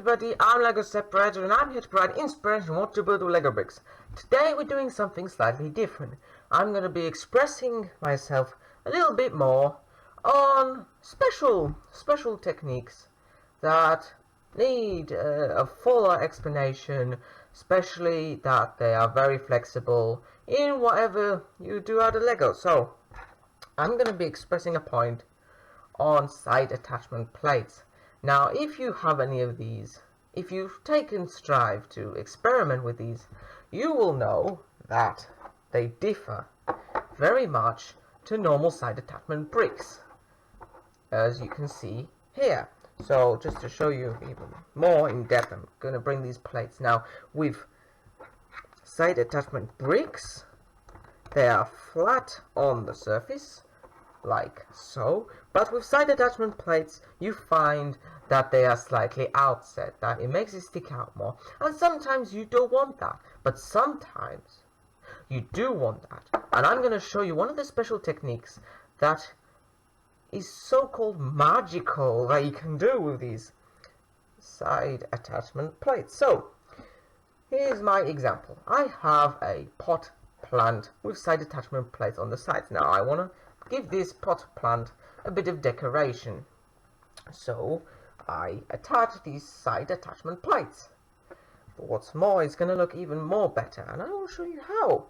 everybody, I'm LEGO Separator and I'm here to provide inspiration on what to build with LEGO bricks. Today we're doing something slightly different. I'm going to be expressing myself a little bit more on special techniques that need a fuller explanation, especially that they are very flexible in whatever you do out of LEGO. So, I'm going to be expressing a point on side attachment plates. Now, if you have any of these, if you've taken strive to experiment with these, you will know that they differ very much to normal side attachment bricks, as you can see here. So, just to show you even more in depth, I'm going to bring these plates now. With side attachment bricks, they are flat on the surface, like so, but with side attachment plates you find that they are slightly outset, that it makes it stick out more, and sometimes you don't want that, but sometimes you do want that. And I'm going to show you one of the special techniques that is so-called magical that you can do with these side attachment plates. So here's my example. I have a pot plant with side attachment plates on the sides. Now I want to give this pot plant a bit of decoration, so I attach these side attachment plates. But what's more, it's going to look even more better, and I will show you how.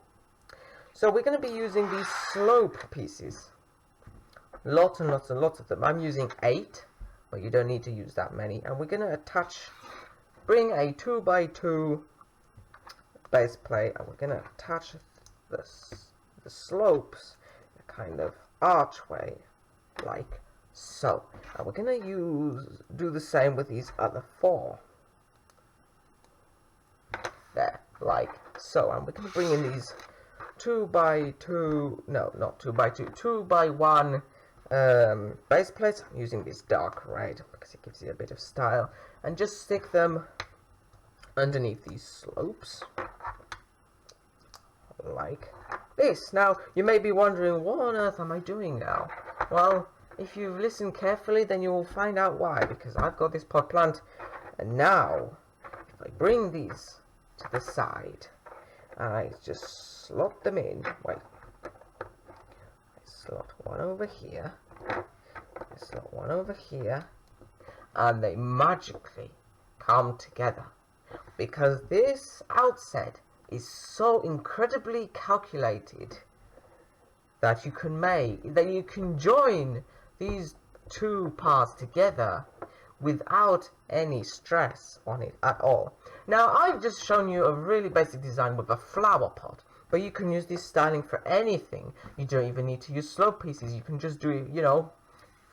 So we're going to be using these slope pieces, lots and lots and lots of them. I'm using 8, but you don't need to use that many. And we're going to bring a 2x2 base plate, and we're going to attach the slopes kind of archway, like so. And we're going to do the same with these other 4. There, like so. And we're going to bring in these 2x2, no, not 2x2, 2x1 base plates. I'm using this dark red because it gives it a bit of style, and just stick them underneath these slopes, like this. Now, you may be wondering, what on earth am I doing now? Well, if you listen carefully, then you will find out why, because I've got this pot plant, and now, if I bring these to the side, and I just slot them in, wait, I slot one over here, I slot one over here, and they magically come together, because this outset is so incredibly calculated that you can join these two parts together without any stress on it at all. Now, I've just shown you a really basic design with a flower pot, but you can use this styling for anything. You don't even need to use slope pieces. You can just do it, you know,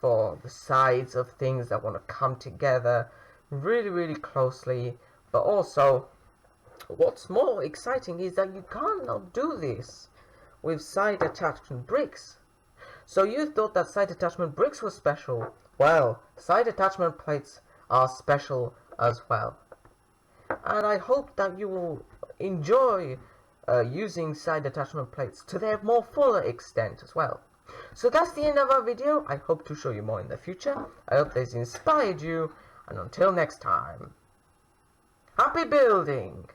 for the sides of things that want to come together really closely. But also, what's more exciting is that you cannot do this with side attachment bricks. So you thought that side attachment bricks were special. Well, side attachment plates are special as well. And I hope that you will enjoy using side attachment plates to their more fuller extent as well. So that's the end of our video. I hope to show you more in the future. I hope this inspired you, and until next time, happy building!